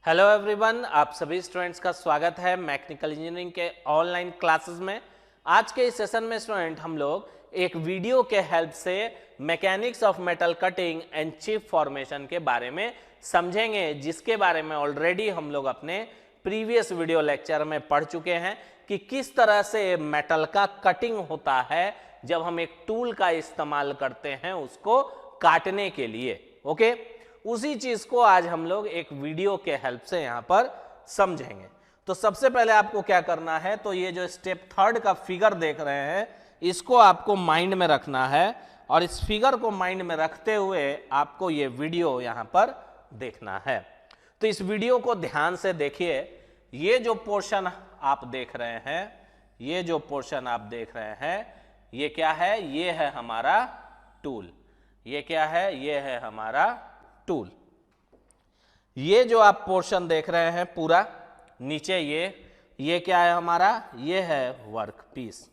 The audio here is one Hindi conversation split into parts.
हेलो एवरीवन, आप सभी स्टूडेंट्स का स्वागत है मैकेनिकल इंजीनियरिंग के ऑनलाइन क्लासेस में। आज के इस सेशन में स्टूडेंट हम लोग एक वीडियो के हेल्प से mechanics of metal cutting and chip formation के बारे में समझेंगे, जिसके बारे में ऑलरेडी हम लोग अपने प्रीवियस वीडियो लेक्चर में पढ़ चुके हैं कि किस तरह से मेटल का कटिंग होता है जब हम एक टूल का इस्तेमाल करते हैं उसको काटने के लिए। ओके, उसी चीज को आज हम लोग एक वीडियो के हेल्प से यहां पर समझेंगे। तो सबसे पहले आपको क्या करना है, तो ये जो स्टेप थर्ड का फिगर देख रहे हैं इसको आपको माइंड में रखना है और इस फिगर को माइंड में रखते हुए आपको ये वीडियो यहां पर देखना है। तो इस वीडियो को ध्यान से देखिए। ये जो पोर्शन आप देख रहे हैं, ये जो पोर्शन आप देख रहे हैं, ये क्या है? ये है हमारा टूल। ये क्या है? ये है हमारा टूल। ये जो आप पोर्शन देख रहे हैं पूरा नीचे, ये क्या है हमारा? ये है वर्क पीस।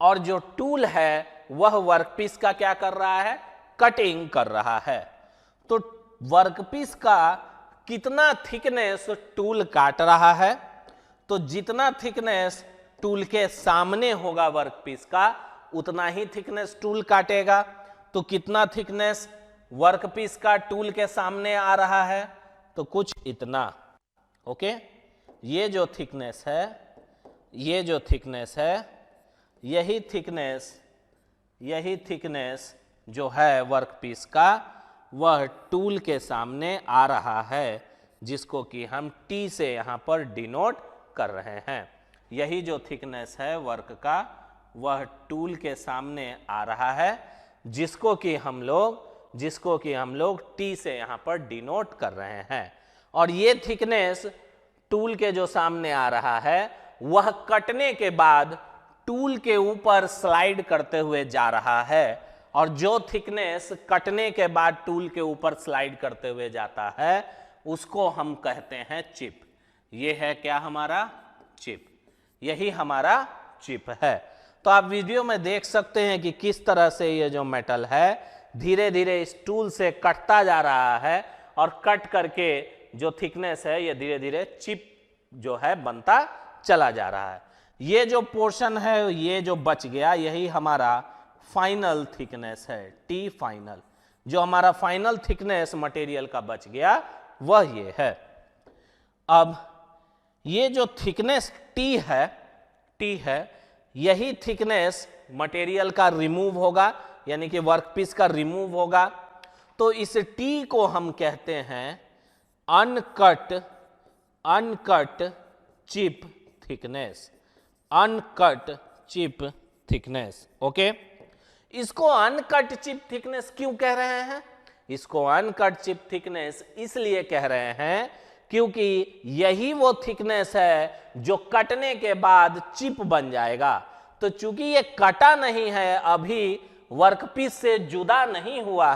और जो टूल है वह वर्क पीस का क्या कर रहा है? कटिंग कर रहा है। तो वर्क पीस का कितना थिकनेस टूल काट रहा है? तो जितना थिकनेस टूल के सामने होगा वर्क पीस का उतना ही थिकनेस टूल काटेगा। तो कितना थिकनेस वर्क पीस का टूल के सामने आ रहा है? तो कुछ इतना। ओके, ये जो थिकनेस है, ये जो थिकनेस है, यही थिकनेस जो है वर्क पीस का वह टूल के सामने आ रहा है, जिसको कि हम टी से यहां पर डिनोट कर रहे हैं। यही जो थिकनेस है वर्क का वह टूल के सामने आ रहा है, जिसको कि हम लोग टी से यहां पर डिनोट कर रहे हैं। और ये थिकनेस टूल के जो सामने आ रहा है वह कटने के बाद टूल के ऊपर स्लाइड करते हुए जा रहा है। और जो थिकनेस कटने के बाद टूल के ऊपर स्लाइड करते हुए जाता है उसको हम कहते हैं चिप। ये है क्या? हमारा चिप। यही हमारा चिप है। तो आप वीडियो में देख सकते हैं कि किस तरह से ये जो मेटल है धीरे धीरे इस टूल से कटता जा रहा है और कट करके जो थिकनेस है ये धीरे धीरे चिप जो है बनता चला जा रहा है। ये जो पोर्शन है ये जो बच गया यही हमारा फाइनल थिकनेस है, टी फाइनल। जो हमारा फाइनल थिकनेस मटेरियल का बच गया वह ये है। अब ये जो थिकनेस टी है यही थिकनेस मटेरियल का रिमूव होगा, यानी कि वर्कपीस का रिमूव होगा। तो इस टी को हम कहते हैं uncut chip thickness. Uncut chip thickness. Okay, इसको अनकट चिप थिकनेस क्यों कह रहे हैं? इसको अनकट चिप थिकनेस इसलिए कह रहे हैं क्योंकि यही वो थिकनेस है जो कटने के बाद चिप बन जाएगा। तो चूंकि ये कटा नहीं है, अभी वर्कपीस से जुदा नहीं हुआ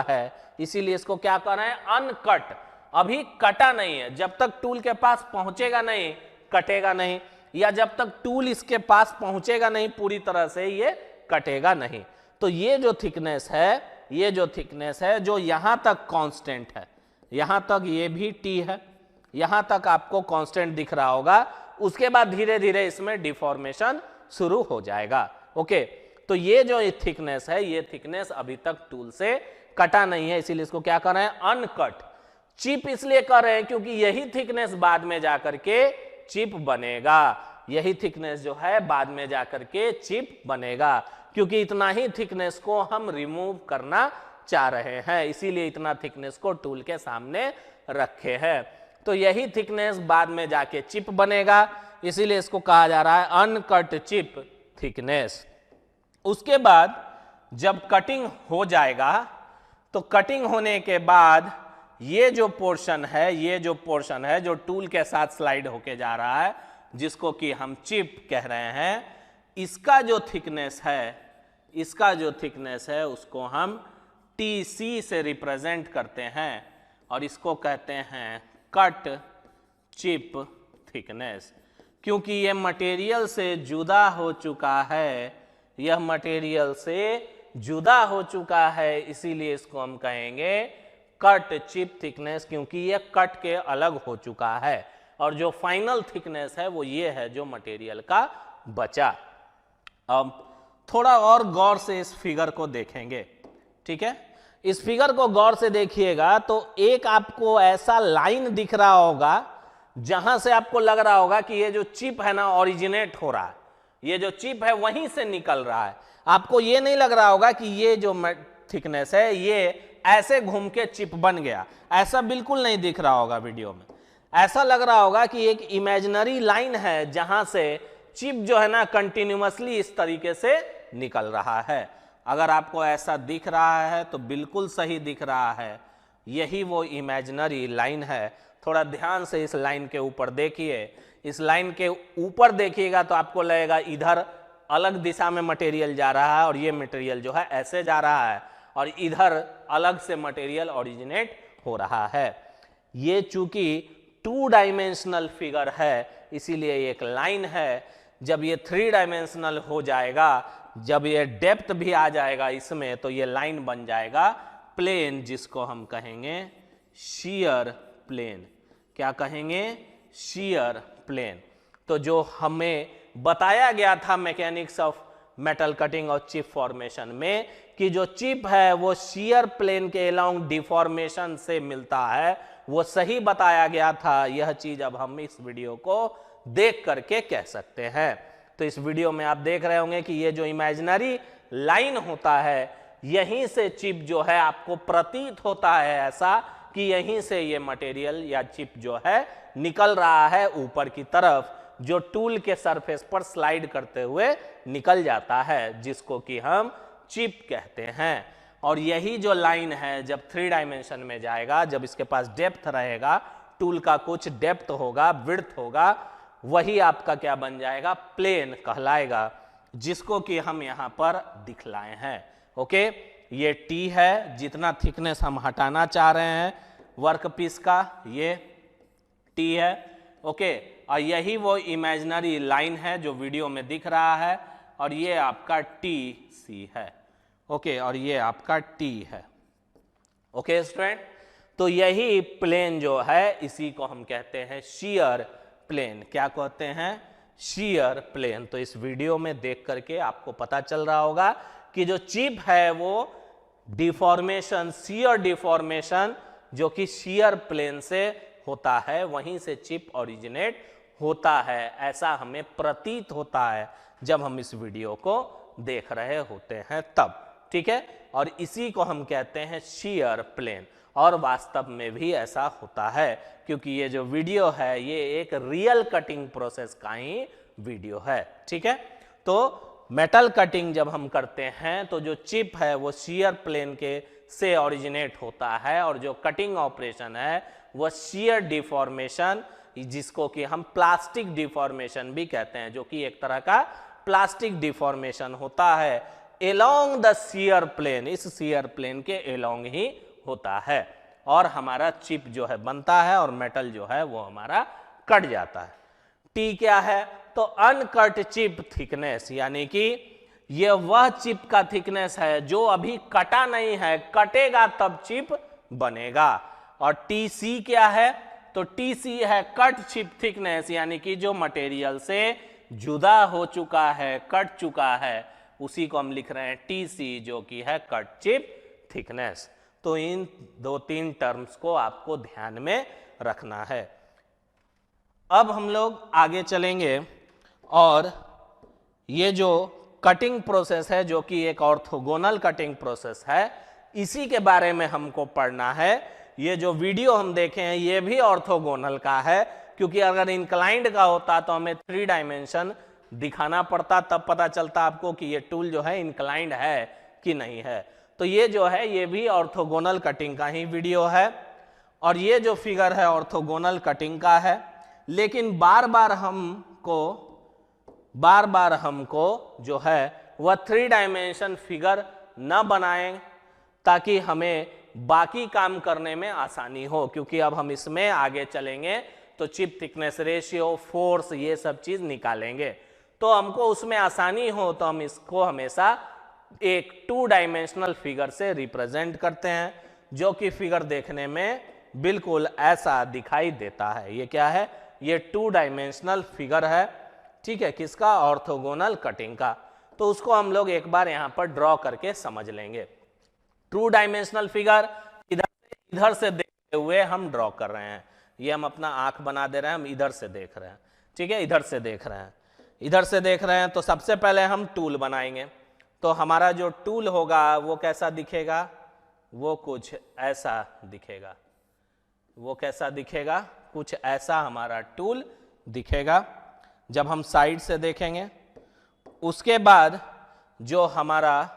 है, इसीलिए इसको क्या कर रहे हैं? अनकट। अभी कटा नहीं है। जब तक टूल के पास पहुंचेगा नहीं कटेगा नहीं, या जब तक टूल इसके पास पहुंचेगा नहीं पूरी तरह से ये कटेगा नहीं। तो ये जो थिकनेस है जो यहां तक कांस्टेंट है, यहां तक ये भी टी है, यहां तक आपको कांस्टेंट दिख रहा होगा। उसके बाद धीरे धीरे इसमें डिफॉर्मेशन शुरू हो जाएगा। ओके, तो ये जो थिकनेस है ये थिकनेस अभी तक टूल से कटा नहीं है, इसीलिए इसको क्या कर रहे हैं? अनकट चिप इसलिए कर रहे हैं क्योंकि यही थिकनेस बाद में जाकर के चिप बनेगा। यही थिकनेस जो है बाद में जाकर के चिप बनेगा, क्योंकि इतना ही थिकनेस को हम रिमूव करना चाह रहे हैं, इसीलिए इतना थिकनेस को टूल के सामने रखे हैं। तो यही थिकनेस बाद में जाके चिप बनेगा, इसीलिए इसको कहा जा रहा है अनकट चिप थिकनेस। उसके बाद जब कटिंग हो जाएगा तो कटिंग होने के बाद ये जो पोर्शन है जो टूल के साथ स्लाइड होके जा रहा है, जिसको कि हम चिप कह रहे हैं, इसका जो थिकनेस है उसको हम TC से रिप्रेजेंट करते हैं और इसको कहते हैं कट चिप थिकनेस। क्योंकि ये मटेरियल से जुदा हो चुका है, यह मटेरियल से जुदा हो चुका है, इसीलिए इसको हम कहेंगे कट चिप थिकनेस, क्योंकि ये कट के अलग हो चुका है। और जो फाइनल थिकनेस है वो ये है जो मटेरियल का बचा। अब थोड़ा और गौर से इस फिगर को देखेंगे, ठीक है। इस फिगर को गौर से देखिएगा तो एक आपको ऐसा लाइन दिख रहा होगा जहां से आपको लग रहा होगा कि ये जो चिप है ना ओरिजिनेट हो रहा है, ये जो चिप है वहीं से निकल रहा है। आपको ये नहीं लग रहा होगा कि ये जो थिकनेस है ये ऐसे घूम के चिप बन गया, ऐसा बिल्कुल नहीं दिख रहा होगा वीडियो में। ऐसा लग रहा होगा कि एक इमेजिनरी लाइन है जहां से चिप जो है ना कंटिन्यूअसली इस तरीके से निकल रहा है। अगर आपको ऐसा दिख रहा है तो बिल्कुल सही दिख रहा है, यही वो इमेजिनरी लाइन है। थोड़ा ध्यान से इस लाइन के ऊपर देखिए, इस लाइन के ऊपर देखिएगा तो आपको लगेगा इधर अलग दिशा में मटेरियल जा रहा है और ये मटेरियल जो है ऐसे जा रहा है, और इधर अलग से मटेरियल ओरिजिनेट हो रहा है। ये चूंकि 2 डायमेंशनल फिगर है इसीलिए एक लाइन है। जब ये 3 डायमेंशनल हो जाएगा, जब ये डेप्थ भी आ जाएगा इसमें, तो ये लाइन बन जाएगा प्लेन, जिसको हम कहेंगे शियर प्लेन। क्या कहेंगे? Shear plane. तो जो हमें बताया गया था मैकेनिक्स ऑफ मेटल कटिंग और चिप फॉर्मेशन में कि जो चिप है वो शियर प्लेन के अलोंग डिफॉर्मेशन से मिलता है, वो सही बताया गया था। यह चीज अब हम इस वीडियो को देख करके कह सकते हैं। तो इस वीडियो में आप देख रहे होंगे कि ये जो इमेजिनरी लाइन होता है, यहीं से चिप जो है आपको प्रतीत होता है ऐसा कि यहीं से ये मटेरियल या चिप जो है निकल रहा है ऊपर की तरफ, जो टूल के सरफेस पर स्लाइड करते हुए निकल जाता है, जिसको कि हम चिप कहते हैं। और यही जो लाइन है जब 3 डायमेंशन में जाएगा, जब इसके पास डेप्थ रहेगा, टूल का कुछ डेप्थ होगा, विड्थ होगा, वही आपका क्या बन जाएगा? प्लेन कहलाएगा, जिसको कि हम यहां पर दिखलाए हैं। ओके, ये टी है, जितना थिकनेस हम हटाना चाह रहे हैं वर्कपीस का, ये टी है। ओके, और यही वो इमेजिनरी लाइन है जो वीडियो में दिख रहा है, और ये आपका टी सी है। ओके, और ये आपका टी है। ओके स्टूडेंट, तो यही प्लेन जो है इसी को हम कहते हैं शियर प्लेन। क्या कहते हैं? Shear plane. तो इस वीडियो में देख करके आपको पता चल रहा होगा कि जो चिप है वो डिफॉर्मेशन, शियर डिफॉर्मेशन जो कि शियर प्लेन से होता है, वहीं से चिप ओरिजिनेट होता है, ऐसा हमें प्रतीत होता है जब हम इस वीडियो को देख रहे होते हैं तब। ठीक है, और इसी को हम कहते हैं शियर प्लेन, और वास्तव में भी ऐसा होता है, क्योंकि ये जो वीडियो है ये एक रियल कटिंग प्रोसेस का ही वीडियो है। ठीक है, तो मेटल कटिंग जब हम करते हैं तो जो चिप है वो शियर प्लेन के से ओरिजिनेट होता है, और जो कटिंग ऑपरेशन है वो शियर डिफॉर्मेशन, जिसको कि हम प्लास्टिक डिफॉर्मेशन भी कहते हैं, जो कि एक तरह का प्लास्टिक डिफॉर्मेशन होता है एलोंग द शियर प्लेन, इस शियर प्लेन के एलोंग ही होता है, और हमारा चिप जो है बनता है और मेटल जो है वो हमारा कट जाता है। टी क्या है? तो अनकट चिप थिकनेस, यानी कि यह वह चिप का थिकनेस है जो अभी कटा नहीं है, कटेगा तब चिप बनेगा। और टी सी क्या है? तो टी सी है कट चिप थिकनेस, यानी कि जो मटेरियल से जुदा हो चुका है, कट चुका है, उसी को हम लिख रहे हैं टी सी, जो कि है कट चिप थिकनेस। तो इन 2-3 टर्म्स को आपको ध्यान में रखना है। अब हम लोग आगे चलेंगे, और ये जो कटिंग प्रोसेस है जो कि एक ऑर्थोगोनल कटिंग प्रोसेस है, इसी के बारे में हमको पढ़ना है। ये जो वीडियो हम देखे हैं ये भी ऑर्थोगोनल का है, क्योंकि अगर इंक्लाइंड का होता तो हमें 3 डायमेंशन दिखाना पड़ता, तब पता चलता आपको कि ये टूल जो है इंक्लाइंड है कि नहीं है। तो ये जो है ये भी ऑर्थोगोनल कटिंग का ही वीडियो है, और ये जो फिगर है ऑर्थोगोनल कटिंग का है, लेकिन बार बार हमको जो है वह 3 डायमेंशन फिगर न बनाएं, ताकि हमें बाकी काम करने में आसानी हो, क्योंकि अब हम इसमें आगे चलेंगे तो चिप थिकनेस रेशियो, फोर्स, ये सब चीज निकालेंगे, तो हमको उसमें आसानी हो तो हम इसको हमेशा एक 2 डायमेंशनल फिगर से रिप्रेजेंट करते हैं, जो कि फिगर देखने में बिल्कुल ऐसा दिखाई देता है। ये क्या है? ये 2 डायमेंशनल फिगर है, ठीक है, किसका? ऑर्थोगोनल कटिंग का। तो उसको हम लोग एक बार यहां पर ड्रॉ करके समझ लेंगे। 2 डायमेंशनल फिगर इधर से देखते हुए हम ड्रॉ कर रहे हैं। ये हम अपना आंख बना दे रहे हैं, हम इधर से देख रहे हैं, ठीक है, इधर से देख रहे हैं, इधर से देख रहे हैं। तो सबसे पहले हम टूल बनाएंगे। तो हमारा जो टूल होगा वो कैसा दिखेगा? वो कुछ ऐसा दिखेगा। वो कैसा दिखेगा? कुछ ऐसा हमारा टूल दिखेगा जब हम साइड से देखेंगे। उसके बाद जो हमारा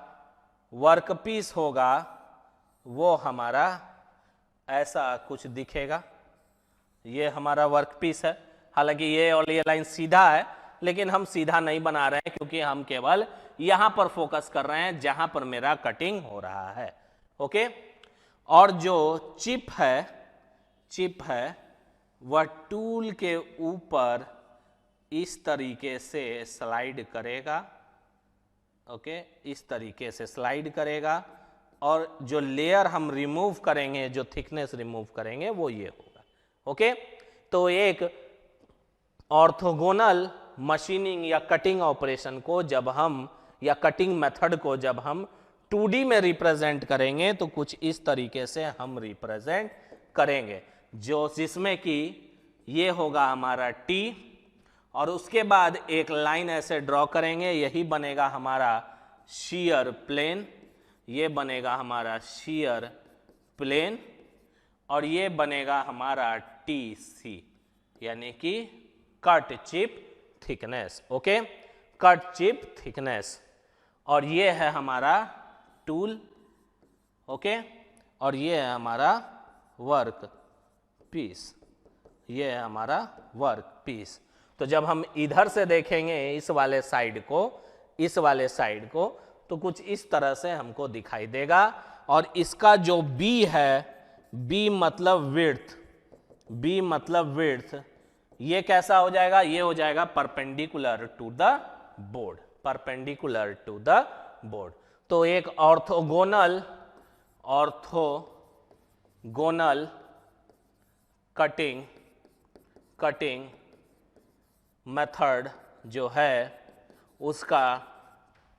वर्कपीस होगा वो हमारा ऐसा कुछ दिखेगा। ये हमारा वर्कपीस है। हालांकि ये और ये लाइन सीधा है, लेकिन हम सीधा नहीं बना रहे हैं क्योंकि हम केवल यहां पर फोकस कर रहे हैं जहां पर मेरा कटिंग हो रहा है। ओके। और जो चिप है वह टूल के ऊपर इस तरीके से स्लाइड करेगा। ओके, इस तरीके से स्लाइड करेगा और जो लेयर हम रिमूव करेंगे, जो थिकनेस रिमूव करेंगे वो ये होगा। ओके, तो एक ऑर्थोगोनल मशीनिंग या कटिंग ऑपरेशन को जब हम, या कटिंग मेथड को जब हम 2D में रिप्रेजेंट करेंगे तो कुछ इस तरीके से हम रिप्रेजेंट करेंगे, जो जिसमें कि ये होगा हमारा T, और उसके बाद एक लाइन ऐसे ड्रॉ करेंगे, यही बनेगा हमारा शीयर प्लेन, ये बनेगा हमारा शीयर प्लेन, और ये बनेगा हमारा TC, यानी कि cut chip thickness. Okay, cut chip thickness. और ये है हमारा टूल। ओके, और ये है हमारा वर्क पीस, ये है हमारा वर्क पीस। तो जब हम इधर से देखेंगे इस वाले साइड को, इस वाले साइड को, तो कुछ इस तरह से हमको दिखाई देगा। और इसका जो B है, B मतलब विड्थ, B मतलब विड्थ, ये कैसा हो जाएगा? ये हो जाएगा perpendicular to the board, perpendicular to the board. तो एक ऑर्थोगोनल कटिंग मेथड जो है उसका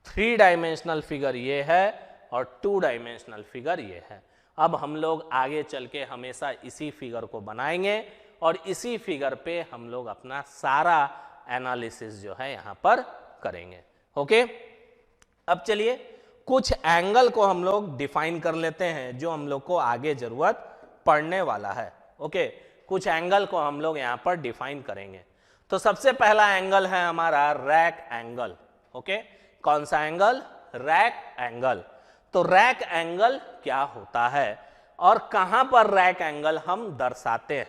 3 डायमेंशनल फिगर ये है और 2 डायमेंशनल फिगर ये है। अब हम लोग आगे चल के हमेशा इसी फिगर को बनाएंगे और इसी फिगर पे हम लोग अपना सारा एनालिसिस जो है यहां पर करेंगे। ओके, अब चलिए कुछ एंगल को हम लोग डिफाइन कर लेते हैं जो हम लोग को आगे जरूरत पड़ने वाला है। ओके, कुछ एंगल को हम लोग यहां पर डिफाइन करेंगे। तो सबसे पहला एंगल है हमारा रैक एंगल। ओके, कौन सा एंगल? Rack angle. तो रैक एंगल क्या होता है और कहां पर रैक एंगल हम दर्शाते हैं?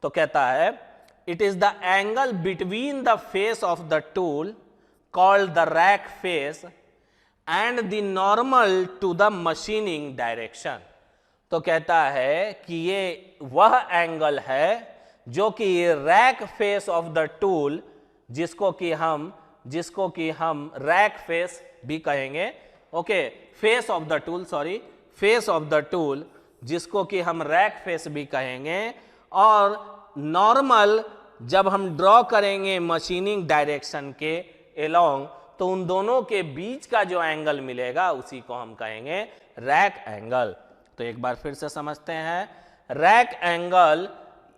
तो कहता है it is the angle between the face of the tool called the rake face and the normal to the machining direction. तो कहता है कि ये वह एंगल है जो कि rack face of the tool, जिसको कि हम रैक फेस भी कहेंगे। Okay, face of the tool, sorry, face of the tool, जिसको कि हम रैक फेस भी कहेंगे। और नॉर्मल जब हम ड्रॉ करेंगे मशीनिंग डायरेक्शन के अलोंग, तो उन दोनों के बीच का जो एंगल मिलेगा उसी को हम कहेंगे रैक एंगल। तो एक बार फिर से समझते हैं, रैक एंगल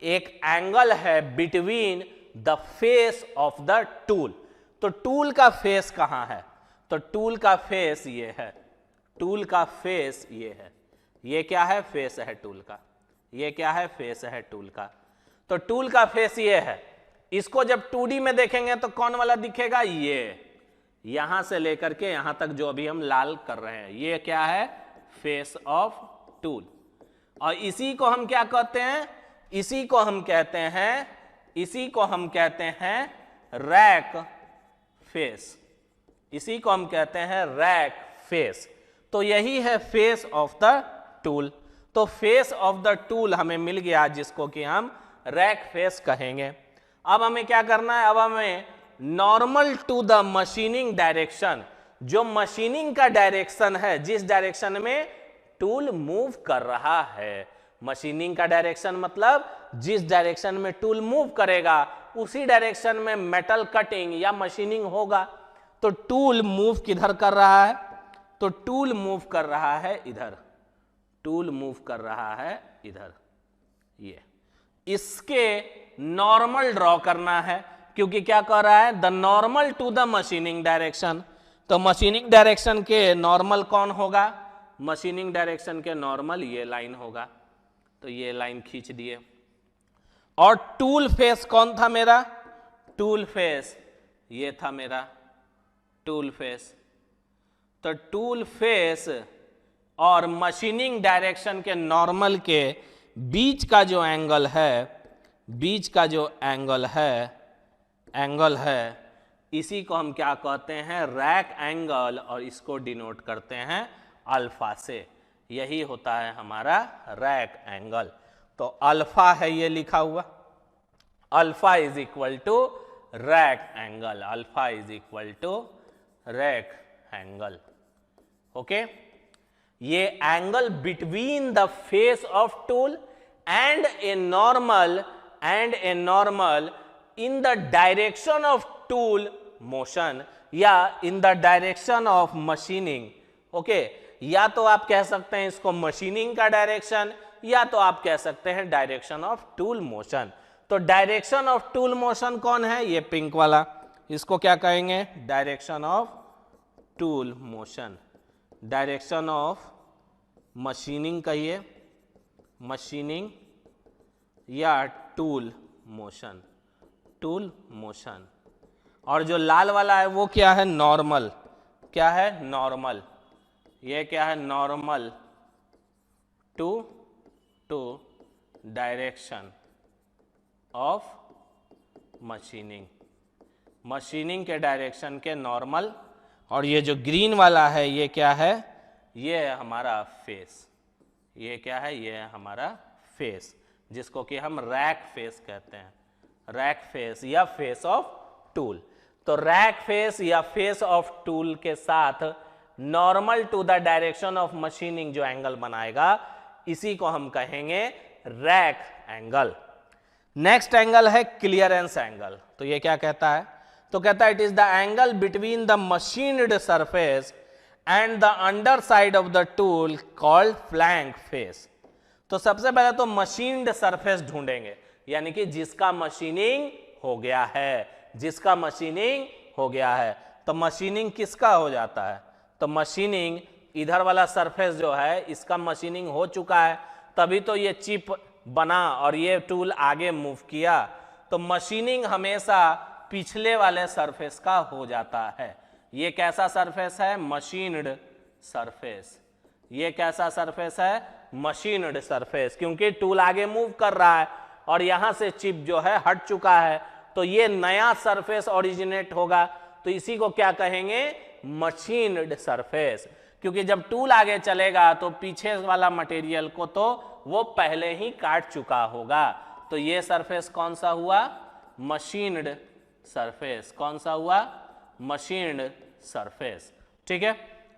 एक एंगल है between the face of the tool. तो टूल का फेस कहां है? तो टूल का फेस ये है, टूल का फेस ये है। ये क्या है? फेस है टूल का। ये क्या है? फेस है टूल का। तो टूल का फेस ये है। इसको जब 2D में देखेंगे तो कौन वाला दिखेगा? ये, यहां से लेकर के यहां तक जो अभी हम लाल कर रहे हैं, ये क्या है? Face of tool. और इसी को हम क्या कहते हैं? इसी को हम कहते हैं रैक फेस। इसी को हम कहते हैं रैक फेस। तो यही है फेस ऑफ द टूल। तो फेस ऑफ द टूल हमें मिल गया, जिसको कि हम रैक फेस कहेंगे। अब हमें क्या करना है? अब हमें normal to the machining direction, जो मशीनिंग का डायरेक्शन है, जिस डायरेक्शन में टूल मूव कर रहा है। मशीनिंग का डायरेक्शन मतलब जिस डायरेक्शन में टूल मूव करेगा उसी डायरेक्शन में मेटल कटिंग या मशीनिंग होगा। तो टूल मूव किधर कर रहा है? तो टूल मूव कर रहा है इधर, टूल मूव कर रहा है इधर। ये इसके नॉर्मल ड्रॉ करना है, क्योंकि क्या कह रहा है? The normal to the machining direction. तो मशीनिंग डायरेक्शन के नॉर्मल कौन होगा? मशीनिंग डायरेक्शन के नॉर्मल ये लाइन होगा। तो ये लाइन खींच दिए। और टूल फेस कौन था मेरा? टूल फेस ये था मेरा टूल फेस। तो टूल फेस और मशीनिंग डायरेक्शन के नॉर्मल के बीच का जो एंगल है, बीच का जो एंगल है, इसी को हम क्या कहते हैं? रैक एंगल, और इसको डिनोट करते हैं अल्फा से। यही होता है हमारा रैक एंगल। तो अल्फा है ये लिखा हुआ, alpha is equal to rake angle, alpha is equal to rake angle. Okay, ये angle between the face of tool and a normal in the direction of tool motion या in the direction of machining. Okay, या तो आप कह सकते हैं इसको मशीनिंग का डायरेक्शन, या तो आप कह सकते हैं डायरेक्शन ऑफ टूल मोशन। तो डायरेक्शन ऑफ टूल मोशन कौन है? ये पिंक वाला, इसको क्या कहेंगे? Direction of tool motion. Direction of machining कहिए, मशीनिंग या टूल मोशन, टूल मोशन। और जो लाल वाला है वो क्या है? नॉर्मल। क्या है? नॉर्मल। ये क्या है? Normal to direction of machining, machining के डायरेक्शन के नॉर्मल। और ये जो ग्रीन वाला है ये क्या है? ये है हमारा फेस। ये क्या है? ये है हमारा फेस, जिसको कि हम रैक फेस कहते हैं, रैक फेस या फेस ऑफ टूल। तो रैक फेस या फेस ऑफ टूल के साथ normal to the direction of machining जो एंगल बनाएगा, इसी को हम कहेंगे रैक एंगल। नेक्स्ट एंगल है क्लियरेंस एंगल। तो ये क्या कहता है? तो कहता है it is the angle between the machined surface and the underside of the tool called flank face. तो सबसे पहले तो मशीन्ड सरफेस ढूंढेंगे, यानी कि जिसका मशीनिंग हो गया है, जिसका मशीनिंग हो गया है। तो मशीनिंग किसका हो जाता है? तो मशीनिंग इधर वाला सरफेस जो है इसका मशीनिंग हो चुका है, तभी तो ये चिप बना और ये टूल आगे मूव किया। तो मशीनिंग हमेशा पिछले वाले सरफेस का हो जाता है। ये कैसा सरफेस है? Machined surface. ये कैसा सरफेस है? मशीन्ड सरफेस, क्योंकि टूल आगे मूव कर रहा है और यहां से चिप जो है हट चुका है, तो ये नया सरफेस ओरिजिनेट होगा। तो इसी को क्या कहेंगे? Machined surface. क्योंकि जब टूल आगे चलेगा तो पीछे वाला मटेरियल को तो वो पहले ही काट चुका होगा। तो ये सरफेस कौन सा हुआ? Machined surface. कौन सा हुआ? Machined surface. ठीक है,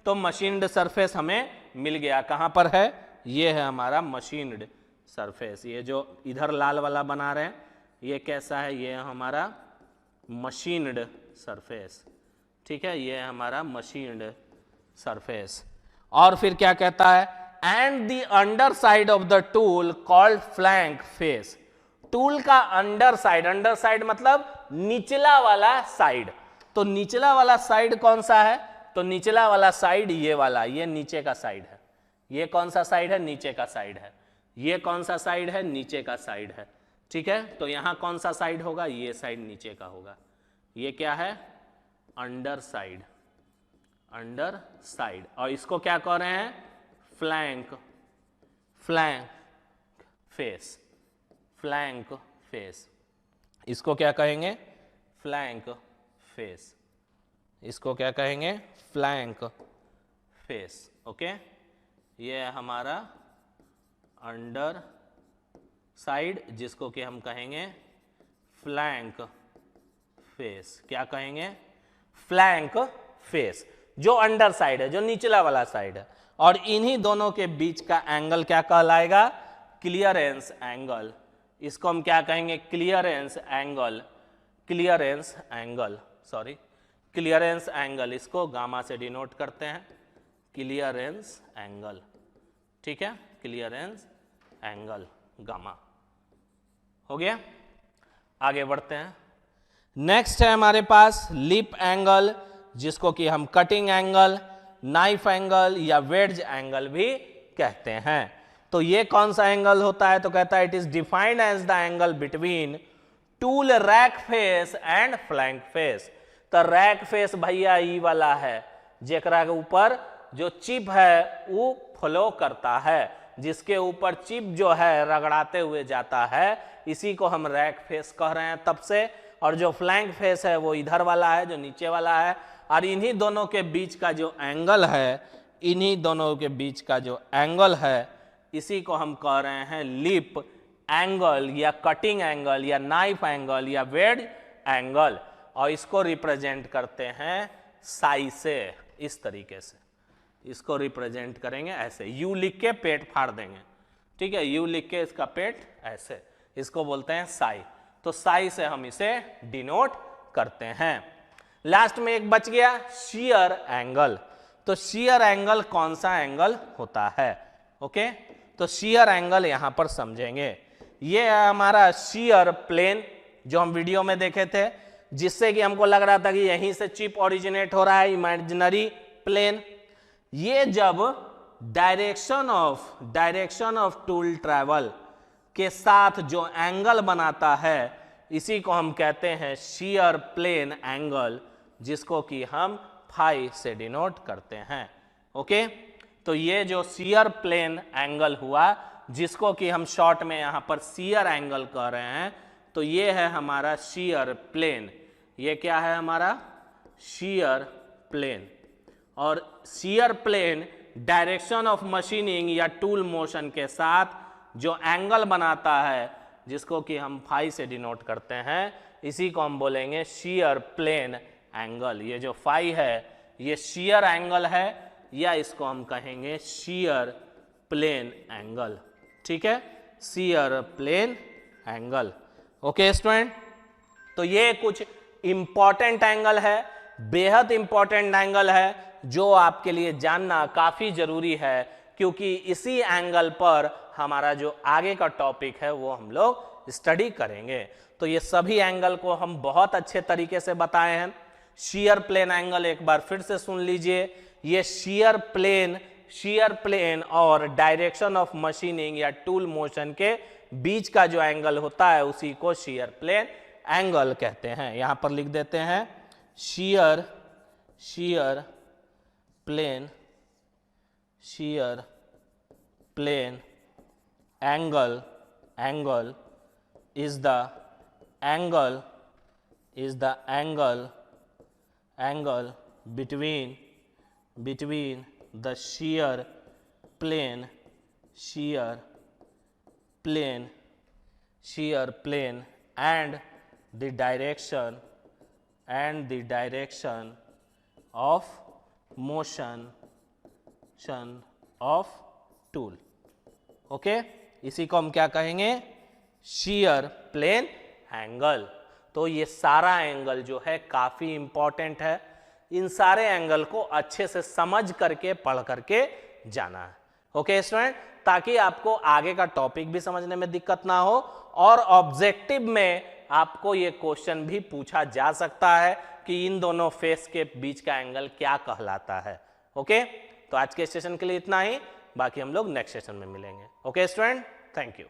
तो मशीन्ड सरफेस हमें मिल गया। कहां पर है? ये है हमारा मशीन्ड सरफेस। ये जो इधर लाल वाला बना रहे हैं ये कैसा है? ये हमारा मशीन्ड सरफेस। ठीक है, ये है हमारा मशीन्ड सरफेस। और फिर क्या कहता है? And the underside of the tool called flank face. Tool का अंडर साइड मतलब निचला वाला साइड। तो निचला वाला साइड कौन सा है? तो निचला वाला साइड ये वाला, ये नीचे का साइड है। ये कौन सा साइड है? नीचे का साइड है। ये कौन सा साइड है? नीचे का साइड है। ठीक है, तो यहां कौन सा साइड होगा? ये साइड नीचे का होगा। ये क्या है? Under side, under side. और इसको क्या कह रहे हैं? Flank, flank face, flank face. इसको क्या कहेंगे? Flank face. इसको क्या कहेंगे? Flank face. ओके, ये है हमारा अंडर साइड, जिसको कि हम कहेंगे फ्लैंक फेस। क्या कहेंगे? Flank face. जो अंडर साइड है, जो निचला वाला साइड है, और इन्हीं दोनों के बीच का एंगल क्या कहलाएगा? Clearance angle. इसको हम क्या कहेंगे? Clearance angle. Clearance angle, sorry, clearance angle, इसको गामा से डिनोट करते हैं, क्लियरेंस एंगल। ठीक है, क्लियरेंस एंगल गामा। हो गया, आगे बढ़ते हैं। नेक्स्ट है हमारे पास लिप एंगल, जिसको कि हम कटिंग एंगल, नाइफ एंगल या वेड्ज एंगल भी कहते हैं। तो ये कौन सा एंगल होता है? तो कहता है it is defined as the angle between tool rake face and flank face. तो रैक फेस भैया ई वाला है, जेकरा के ऊपर जो चिप है वो फ्लो करता है, जिसके ऊपर चिप जो है रगड़ाते हुए जाता है, इसी को हम रैक फेस कह रहे हैं तब से। और जो फ्लैंक फेस है वो इधर वाला है, जो नीचे वाला है। और इन्हीं दोनों के बीच का जो एंगल है, इन्हीं दोनों के बीच का जो एंगल है, इसी को हम कह रहे हैं लिप एंगल या कटिंग एंगल या नाइफ एंगल या वेड एंगल। और इसको रिप्रेजेंट करते हैं साई से, इस तरीके से इसको रिप्रेजेंट करेंगे ऐसे, यू लिख के पेट फाड़ देंगे। ठीक है, यू लिख के इसका पेट ऐसे, इसको बोलते हैं साई। तो साई से हम इसे डिनोट करते हैं। लास्ट में एक बच गया, शियर एंगल। तो शियर एंगल कौन सा एंगल होता है? ओके, तो शियर एंगल यहां पर समझेंगे। ये है हमारा शियर प्लेन, जो हम वीडियो में देखे थे, जिससे कि हमको लग रहा था कि यहीं से चिप ओरिजिनेट हो रहा है, इमेजिनरी प्लेन। ये जब डायरेक्शन ऑफ टूल ट्रैवल के साथ जो एंगल बनाता है, इसी को हम कहते हैं शियर प्लेन एंगल, जिसको कि हम फाई से डिनोट करते हैं। ओके, तो ये जो शियर प्लेन एंगल हुआ, जिसको कि हम शॉर्ट में यहां पर शियर एंगल कह रहे हैं, तो ये है हमारा शियर प्लेन। ये क्या है हमारा? Shear plane. और shear plane direction of machining या टूल मोशन के साथ जो एंगल बनाता है, जिसको कि हम फाई से डिनोट करते हैं, इसी को हम बोलेंगे शियर प्लेन एंगल। ये जो फाई है ये शियर एंगल है, या इसको हम कहेंगे शियर प्लेन एंगल। ठीक है, shear plane angle. Okay student, तो ये कुछ इंपॉर्टेंट एंगल है, बेहद इंपॉर्टेंट एंगल है, जो आपके लिए जानना काफी जरूरी है, क्योंकि इसी एंगल पर हमारा जो आगे का टॉपिक है वो हम लोग स्टडी करेंगे। तो ये सभी एंगल को हम बहुत अच्छे तरीके से बताए हैं। शियर प्लेन एंगल एक बार फिर से सुन लीजिए। ये शियर प्लेन और डायरेक्शन ऑफ मशीनिंग या टूल मोशन के बीच का जो एंगल होता है, उसी को शियर प्लेन एंगल कहते हैं। यहां पर लिख देते हैं shear plane angle is the angle between the shear plane and the direction of motion of tool। Okay, इसी को हम क्या कहेंगे? Shear plane angle. तो ये सारा एंगल जो है काफी इंपॉर्टेंट है। इन सारे एंगल को अच्छे से समझ करके पढ़ करके जाना है। ओके स्टूडेंट, ताकि आपको आगे का टॉपिक भी समझने में दिक्कत ना हो, और ऑब्जेक्टिव में आपको ये क्वेश्चन भी पूछा जा सकता है कि इन दोनों फेस के बीच का एंगल क्या कहलाता है। ओके, तो आज के सेशन के लिए इतना ही, बाकी हम लोग नेक्स्ट सेशन में मिलेंगे। Okay student, thank you.